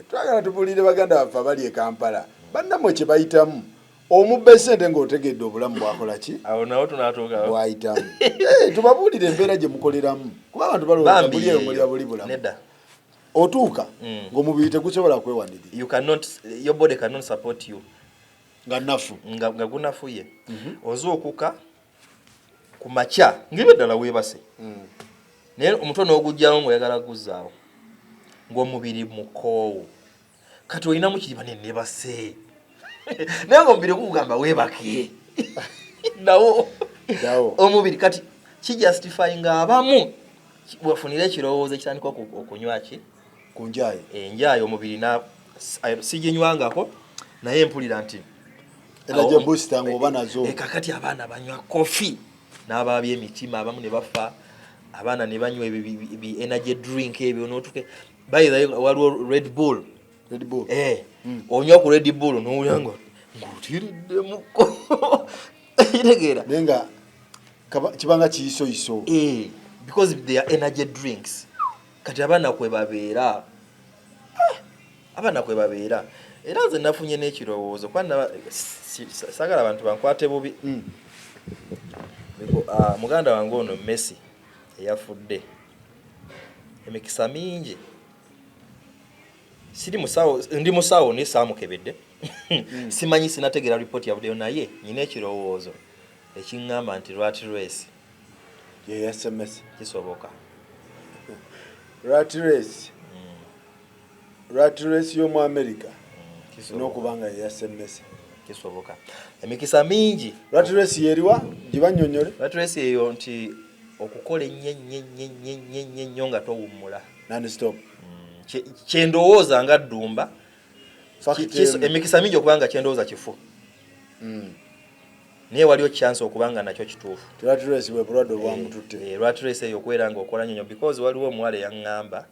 Twagala tubulire baganda baffe abali e Kampala bannamwe kye bayitamu omubba esente ng'otegedde obulamu bwakola ki awo nawo tunatuuka bwayitamu. Tubabuulire embeera gye mukoleramu kuba abantu balowooza buli eyo mulya buli bulamu. Otuuka ng'omubiri tegusobola kwewanirira. Your body cannot support you. Nga nafu nga gunafuye. Ozookuka ku makya ngibe ddala weebase. Naye omutwe n'ogujjawo ng'oyagala guzzaawo ng'omubiri mukoowu. Kati olinamu kiriba nebase. Naye ng'omubiri gukugamba weebake. Nawo omubiri kati kijustify ng'abamu wafunira ekirowoozo ekitandika okunywa ki ku njayi. Enjayi omubiri siginywangako naye mpulira nti energy booster ng'oba nazo. Kakati abaana banywa kofi n'abaabya emitima abamu ne bafa. Abaana ne banywa energy drink ebyo n'otuke. By the way waliwo Red Bull. Onywa ku Red Bull n'owulira ng'otiriddemu. Kitegeera. Nenga kibanga kiyisoyiso. Because they are energy drinks. Kati abaana kwe babeera. Era nze nafunye n'ekirowoozo kwana sagala abantu bankwate bubi. Muganda wange ono Messi eyafudde emikisa mingi. Ndi musawo ne saamukebedde. Simanyi sinategeera report ya video naye nyina ekirowoozo ekiŋŋamba nti rat race ye SMS kisoboka. Rat race y'omu America n'okubanga ye SMS kisoboka. Emikisa mingi. Rat race yeriwa gibanyonyole. Rat race eyo nti okukola ennyo nga towummula non stop. Kyendowooza nga ddumba. Emikisa mingi okubanga kyendowooza kifu. Naye waliwo chance okubanga nakyo kituufu. Rat race bwe bulwadde obwamututte. Rat race eyo okwera ng'okola nnyo because waliwo omuwala eyaŋŋamba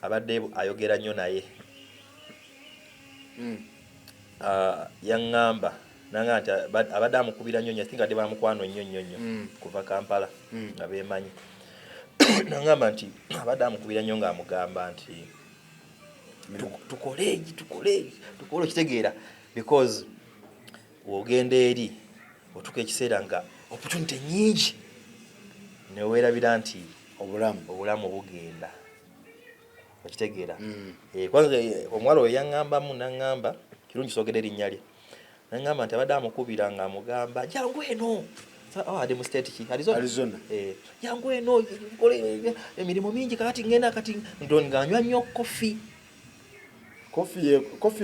abadde ayogera nnyo naye. Yaŋŋamba nanga nti abadde amukubira nnyo I think adde bamukwano nnyo kuva Kampala nga beemanyi. Naŋŋamba nti abadde amukubira nnyo ng'amugamba nti tukole okitegeera because wogenda eri otuka ekiseera nga opportunity nyingi neweerabira nti obulamu bugenda okitegeera. Kwanza omwalo oyo yaŋŋambamu naŋŋamba kirungi soogera erinnya lye naŋŋamba nti abadde amukubira ng'amugamba jangu eno ade mu state ki Arizona. Jangu eno emirimu mingi kakati ngenda kati ng'anywa nnyo kofi. Kofi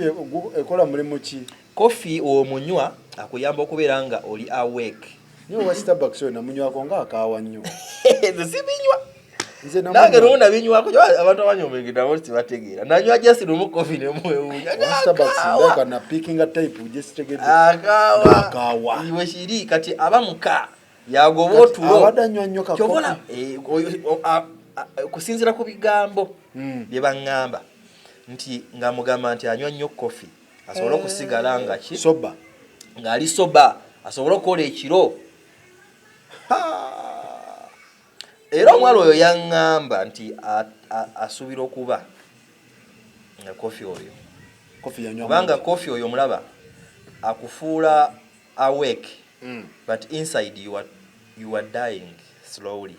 ekola mulimu ki? Kofi omunywa akuyamba okubeera nga oli awake. Niyo wa Starbucks na munywako nga akawa nnyo. Nze sibinywa. Nange runa binywako abantu abanywa omwenge nabo sibategeera. Nanywa just lumu kofi ne mwewunya. Starbucks ndaka na picking a type just tegedde. Akawa. Iwe shiri kati abamuka yagoba otulo. Abadanywa nnyo ka Kyobola kusinzira ku bigambo bye baŋŋamba. Nti ng'amugamba nti anywa nnyo kofi asobola okusigala nga ki soba ng'ali soba asobola okukola ekiro. Era omwalo oyo yaŋŋamba nti asuubira okuba nga kofi oyo kubanga kofi oyo mulaba akufuula awake but inside you are dying slowly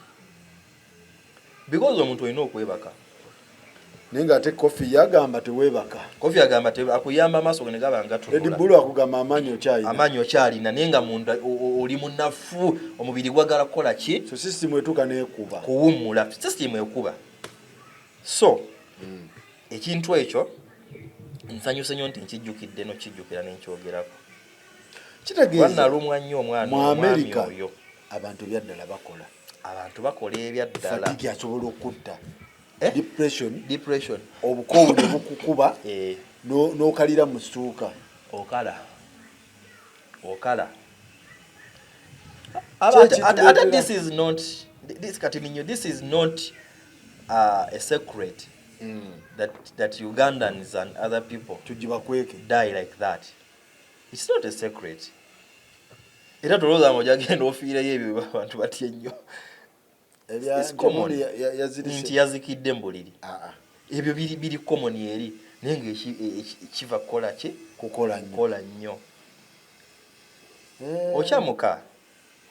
because omuntu olina okwebaka. Nenga ate kofi yagamba teweebaka. Kofi yagamba akuyamba amaaso ne gaba nga tunula. Red Bull akugamba amanyi okyalina nenga munda oli munafu omubiri gwagala kukola ki? So system etuka neekuba. Kuwummula system ekuba. So ekintu ekyo nsanyuse nnyo nti nkijjukidde n'okijjukira n'enkyogerako. Kitegeeza wannalumwa nnyo omwana mu America oyo. Abantu byaddala bakola. Abantu bakola ebyaddala. Fatigue asobola okutta. Depression. Obukowu ne bukukuba. N'okalira mu ssuuka. Okala. This is not a secret that Ugandans and other people die like that. It's not a secret. Era tolooza mojagenda ofiireyo ebyo abantu batye nnyo. Nti yazikidde mbuliri. Ebyo biri common eri naye ng'ekiva kukola nnyo. Okyamuka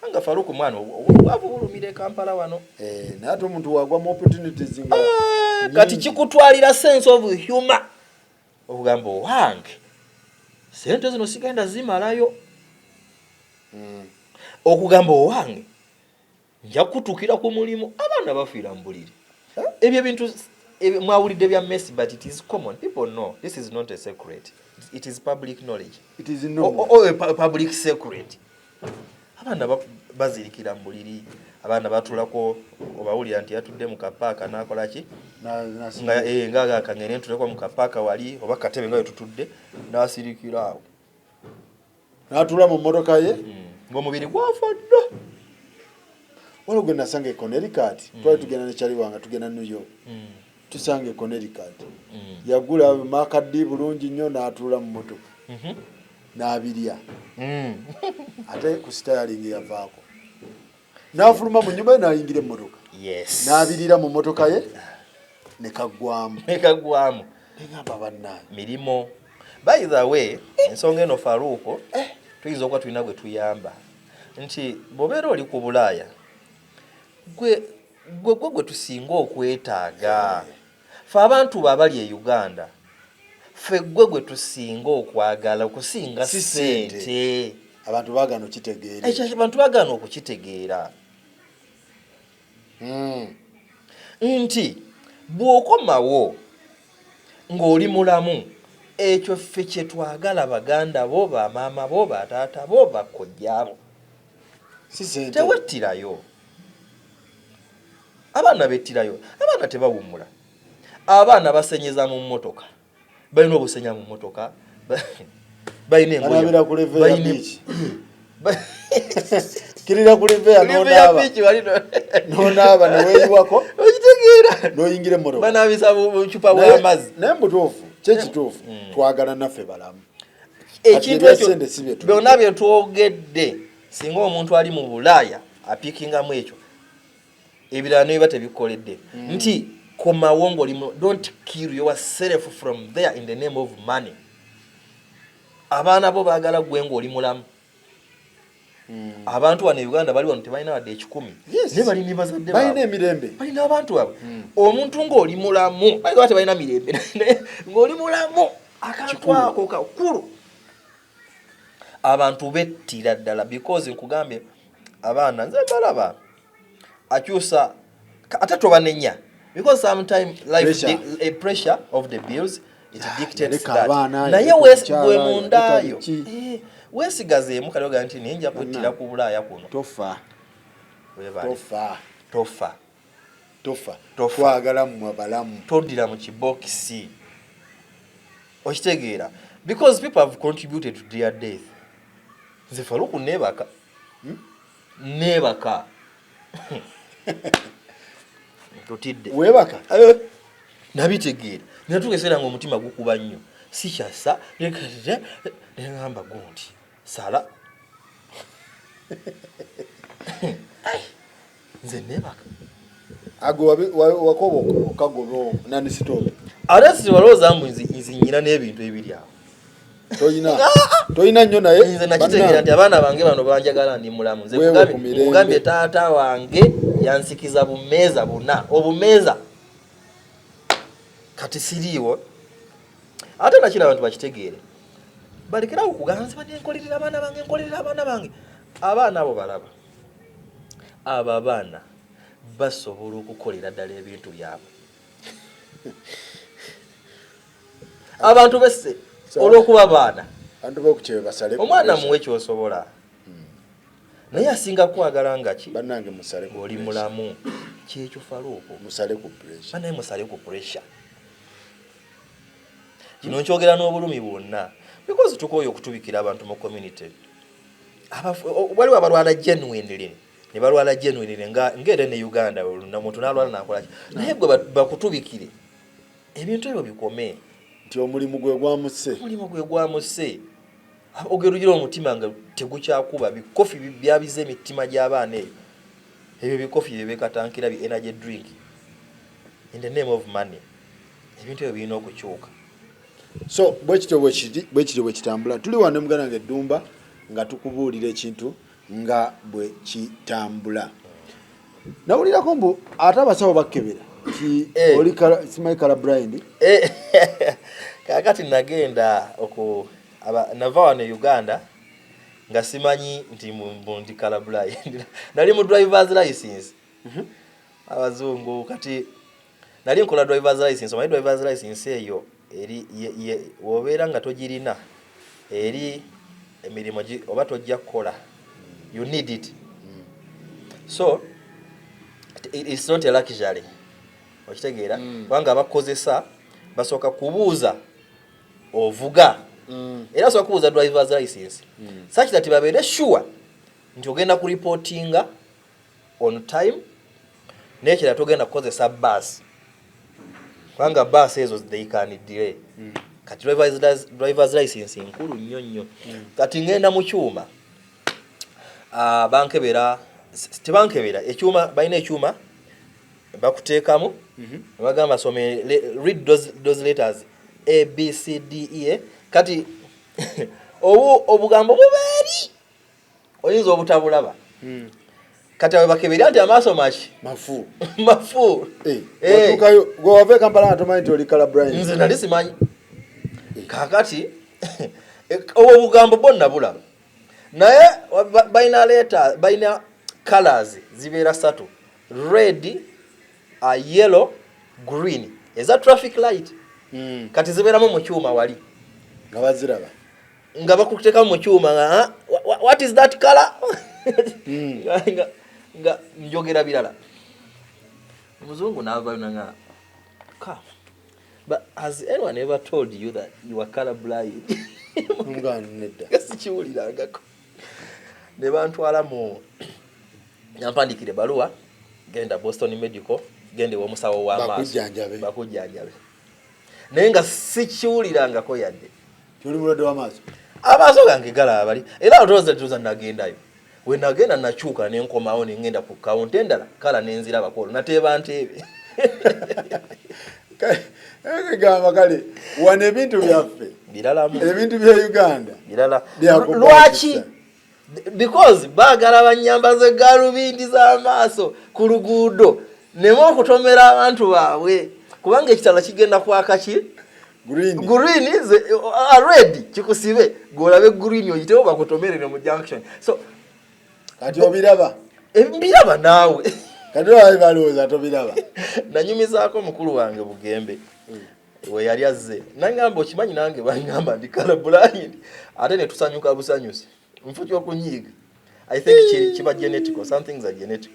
anga Faruku mwana obwavu bulumire Kampala wano. Naye omuntu wagwa mu opportunities nga kati kikutwalira sense of humor. Okugamba wange sente zino sigenda zimalayo. Okugamba wange nja kutukira ku mulimu abaana bafiira mbuliri. Ebyo bintu mwawulidde bya Messi, but it is common. People know this is not a secret. It is public knowledge. It is normal. Or a public secret. Abaana bazirikira mbuliri. Abaana batulako obawulira nti yatudde mu kapaaka n'akola ki? Nga akangene ntuleko mu kapaaka wali oba katebe nga tutudde n'asirikira awo. N'atula mu mmotoka ye. Ng'omubiri gwafa dda. Waliwo gwe nasanga e Connecticut. Twali tugenda ne Charlie wange tugenda New York. Tusanga e Connecticut. Yagula makaddi bulungi nnyo n'atula mu mmotoka. N'abirya. Ate ku styling yavaako. N'afuluma mu nnyumba ye n'ayingira emmotoka. Yes. N'abirira mu mmotoka ye ne kaggwamu. Negamba bannange. Mirimo. By the way, ensonga eno Faruko, tuyinza okuba tulina gwe tuyamba. Nti bw'obeera oli ku Bulaaya, gwe tusinga okwetaaga. Ffe abantu abali e Uganda, ffe gwe tusinga okwagala okusinga ssente. Abantu baagana okitegeera. Abantu baagana okukitegeera. Nti bw'okomawo ng'oli mulamu, ekyo ffe kye twagala baganda bo, bamaama bo, bataata bo, bakojjaabo. Tewettirayo. Abaana bettirayo. Abaana tebawummula. Abaana basenyeza mu mmotoka. Balina obusenya mu mmotoka. Balina engoye. Kirira kulevea n'onaaba neweeyiwako okitegeera n'oyingira emmotoka banaabisa bucupa bw'amazzi. Naye mutuufu kyekituufu twagala naffe balamu. Ekintu ekyo byonna bye twogedde singa omuntu ali mu Bulaaya apiikingamu ekyo ebirala ne biba tebikoledde. Nti komawo ng'oli don't kill yourself from there in the name of money. Abaana bo baagala gwe ng'oli mulamu. Abantu wano e Uganda bali wano tebalina wadde 10. Ne balina bazadde balina emirembe. Balina abantu abo. Omuntu ng'oli mulamu balina tebalina mirembe. Ng'oli mulamu akantu ako kakulu. Abantu bettira ddala because nkugambye abaana nze balaba akyusa ate tobanenya because sometimes life a pressure of the bills it dictates that. Naye gwe mundaayo weesigazeemu kaloga nti ninja kwettira ku Bulaaya kuno. Tofa. Twagala mmwe abalamu. Toddira mu kibokisi. Okitegeera because people have contributed to their death. Nze Faruku neebaka. Totidde. Weebaka? Nabitegeera. Natuuka ekiseera ng'omutima gukuba nnyo. Sikyasa neŋŋamba gundi sala. Nze neebaka. Ago wakoba okagoba nani sitobe. Ate siwalowooza mbu nzinyina n'ebintu ebiri awo. Toyina nnyo naye. Nze nakitegeera nti abaana bange bano banjagala ndi mulamu. Nze kugambye taata wange yansikiza bumeeza buna. Obumeeza kati siriiwo. Ate nakira abantu bakitegeere. Balekerawo okuganza nkolerera abaana bange. Abaana abo balaba. Abo abaana basobola okukolera ddala ebintu byabwe. abantu besse olwokuba baana abantu bokuchebe basale omwana muwe kyosobola naye asinga kwagala nga ki bannange musale oli mulamu kyekyo Faruku musale ku pressure banaye musale ku pressure kino nkyogera n'obulumi bwonna because tukooye okutubikira abantu mu community waliwo abalwala genuinely ne balwala genuinely ng'era ne Uganda omuntu n'alwala n'akola ki naye gwe bakutubikire ebintu ebyo bikome nti omulimu gwe gwamusse ogerugira omutima nga tegukyakuba bikofi byabize emitima gy'abaana ebyo bikofi byebekatankira bi energy drink in the name of money ebintu ebyo birina okukyuka. So bwekityo bwekitambula tuli wano mugana nga Eddumba nga tukubuulira ekintu nga bwe kitambula. Nawulirako mbu ate abasawo bakkebera ti oli simanyi kala blind kakati nagenda nava wano Uganda nga simanyi nti ndi kala blind nali mu driver's license abazungu kati nali nkola driver's license omanyi driver's license eyo eri wobeera nga togirina eri emirimu oba tojja kukola you need it so it's not a luxury okitegeera kubanga abakozesa basooka kubuuza ovuga era basooka kubuuza driver's license such that babeere sure nti ogenda ku reportinga on time nekira togenda kukozesa bus kubanga bus ezo they can delay kati driver's license nkulu nnyo kati ngenda mu kyuma bankebera tebankebera ekyuma balina ekyuma bakuteekamu bagamba some read those letters A B C D E kati obugambo bubeeri oyinza obutabulaba kati abo bakebera nti amaaso maki mafu watukayo gwe wave Kampala atomanyi nti oli kala blind nze nali simanyi kakati obugambo bonna bulaba naye balina colors zibeera 3 red yellow green eza traffic light kati zibeeramu mu kyuma wali nga baziraba nga bakuteekamu mu kyuma what is that color nga njogera bilala omuzungu n'abalunanga but has anyone ever told you that you are color blind ngani nedda sikiwulirangako ne bantwala mu nyampandikire baluwa genda Boston Medical gende w'omusawo w'amaaso bakujjanjabe naye nga sikiwulirangako yadde tuli mulwadde w'amaaso amaaso gange galaba bali era otoza nagendayo we nagenda nakyuka nenkomawo nengenda ku kawunti endala kala nenzira bakolo nateeba nteebe gamba kale wane ebintu byaffe biralamu ebintu bya Uganda birala lwaki because baagala banyambaze galubindi z'amaaso ku luguudo nemo okutomera abantu baabwe kubanga ekitala kigenda kwaka ki green red kikusibe golabe green oyitewo bakutomerere mu junction so kati obiraba mbiraba naawe kati balowooza tobiraba nanyumizaako mukulu wange Bugembe we yali azze nangamba okimanyi nange bangamba ndi kala blind ate ne tusanyuka busanyusi nfu ky'okunyiiga I think kiba genetical some things are genetic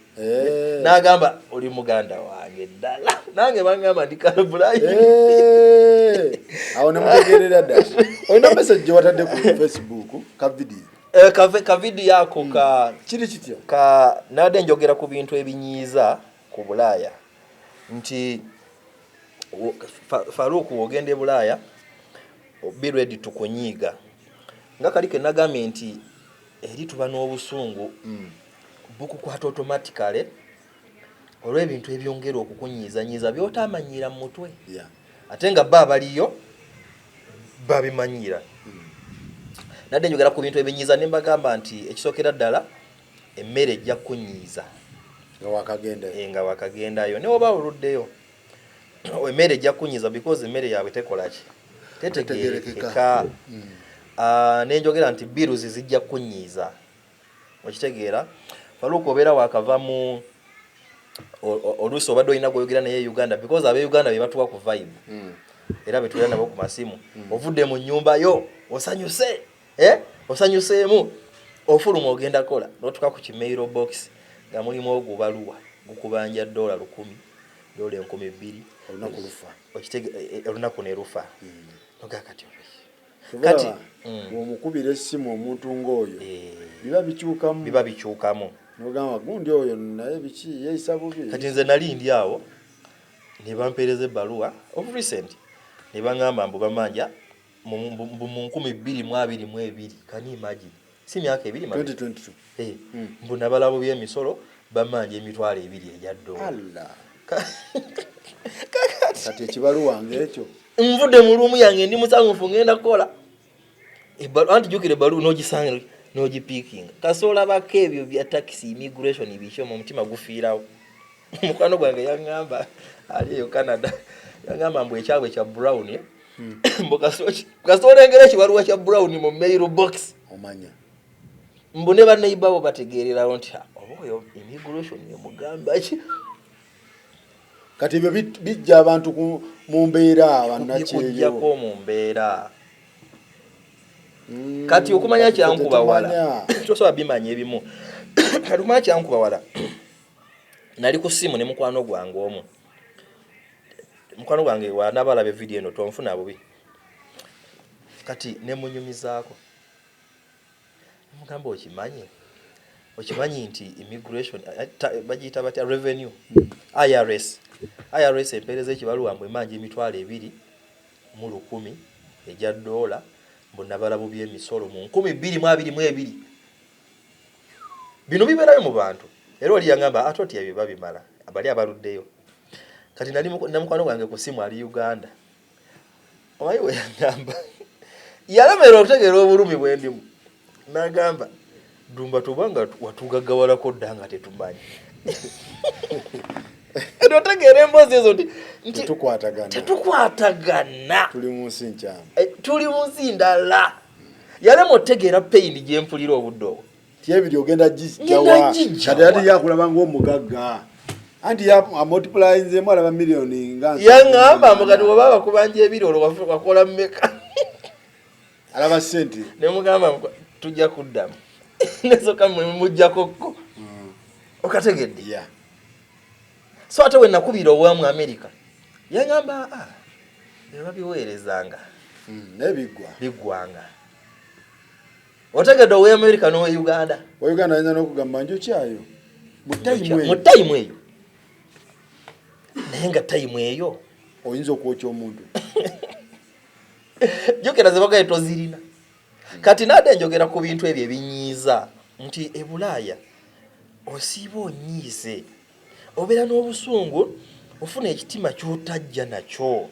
nagamba oli muganda wange ddala nange bangamba ndi kala blind awo ne mutegeerera ddala olina message watadde ku Facebook ka video ka video yako kiri kitya nade njogera ku bintu ebinyiiza ku Bulaaya nti Faruku ogende Bulaaya be ready tukunyiiga nga kalike nagambye nti eri tuba n'obusungu bukukwata automatically olw'ebintu ebyongera okukunyiizanyiiza by'otamanyira mu mutwe ate nga baliyo babimanyira nadde njogera ku bintu ebinyiiza ne mbagamba nti ekisookera ddala emmere ejja kunyiiza nga wakagendayo ne oba oluddeyo emmere ejja kunyiiza because emmere yaabwe tekola ki tetegerekeka ne njogera nti biruzi zijja kunyiiza okitegeera Faruku obeera wakava mu oluusi obadde olina gw'oyogera naye Uganda because ab'e Uganda be batuwa ku vibe era betulira nabo ku masimu ovudde mu nyumba yo osanyuse osanyuseemu ofuluma ogenda kola notuka ku kimail box nga mulimu ogubaluwa gukubanja $100 $2,200 olunaku ne rufa noga kati omukubira essimu omuntu ng'oyo biba bikyukamu nogamba gundi oyo naye biki yeeyisa bubi kati nze nali ndi awo ne bampeereza ebbaluwa of recent ne baŋŋamba mbu bamanja mu 2022 kani imagine si myaka 2022 mbu nabalabo by'emisolo bamanja emitwalo 2 ejya $. Kati ekibaluwa ng'ekyo nvudde mu luumu yange ndi musangufu ngenda kukola anti jukira ebbaluwa n'ogisanga n'ogipiikinga kasoola bako ebyo bya taxi immigration bikyo mu mutima gufiirawo mukwano gwange yaŋŋamba ali eyo Canada yaŋŋamba mbu ekyabwe kya brown mbu kasoola engeri ekibaluwa kya brown mu mail box omanya mbu ne banneighbour bategeererawo nti oba oyo immigration emugamba ki kati ebyo bijja abantu mu mbeera bannakyeyo mu mbeera kati okumanya kyankuba wala tosobola bimanya ebimu kati okumanya kyankuba wala nali ku simu ne mukwano gwange omu mukwano gwange wanabalabe video eno tonfuna bubi kati ne munyumizaako mugamba okimanyi nti immigration bagiyita batya revenue IRS empeereza ekibaluwa mbu emanja emitwalo 2,100 ejya $. Mbu nabalabu by'emisolo mu 2022 bino bibeerayo mu bantu era oli yaŋŋamba atoti ebyo babimala abali abaluddeyo kati nali namukwano gwange ku simu ali Uganda omayi we yaŋŋamba yalemera okutegeera obulumi bwendimu n'agamba Dumba tubanga watugaggawalako dda nga tetumanyi otegeera emboozi ezo nti tetukwatagana tuli mu nsi ndala yalema otegeera payini gye mpulira obudde obwo tyebiri ogenda gijjawa kati ati yakulaba ng'omugagga anti amultiplyingzemu alaba miliyoni nga yaŋŋamba mbu kati oba bakubanja ebiri olwo wakola mmeka alaba ssente ne mugamba tujja kuddamu nesoka mujjakokko okategedde so ate we nakubira ow'amu America yaŋŋamba eba biweerezanga biggwanga otegedde ow'e America n'owe Uganda ayinza n'okugamba njokyayo mu tayimu eyo naye nga tayimu eyo oyinza okwokya omuntu jjukira ze bagaye tozirina kati nadde njogera ku bintu ebyo ebinyiiza nti e Bulaaya osiiba onyiise obeera n'obusungu ofuna ekitima ky'otajja nakyo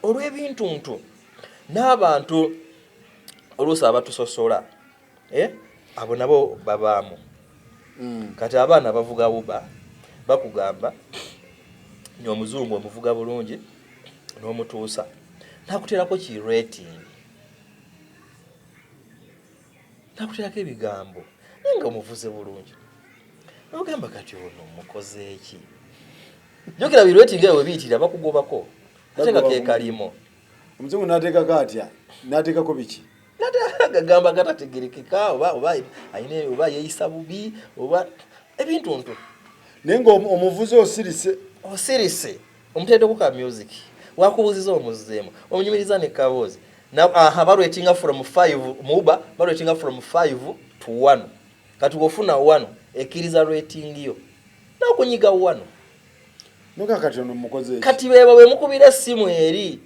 olw'ebintuntu n'abantu oluusi abatusosola abo nabo babaamu kati abaana bavuga buba bakugamba ni omuzungu omuvuga bulungi n'omutuusa nakuteerako ki rating nakuteerako ebigambo naye nga omuvuze bulungi nogamba kati ono mukoze eki jjukira birating eyo webiyitira bakugobako ate nga kekalimo omuzungu n'ateekako atya n'ateekako biki gagamba gatategerekeka oba yeeyisa bubi oba ebintuntu naye nga omuvuzi osirise omuteeddeko ka music wakubuziza omuzeemu omunyumiriza ne kaboozi balwetinga from 5 muba balwetinga from 5 to 1 kati wofuna 1 ekkiriza rating yo n'okunyiga 1 kati bebo bwe mukubira essimu eri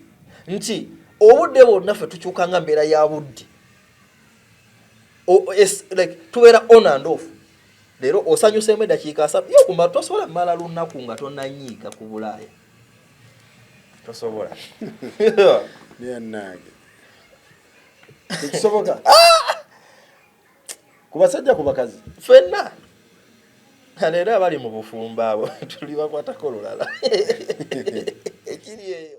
nti obudde bwonna ffe tukyuka nga mbeera ya budde like tubeera on and off leero osanyuseemu eddakiika 7 yokumba tosobola mmala lunaku nga tonanyiiga ku Bulaaya tosobola tekisoboka ku basajja ku bakazi ffenna leero abali mu bufumbo abo tuli bakwatako lulala ekiri eyo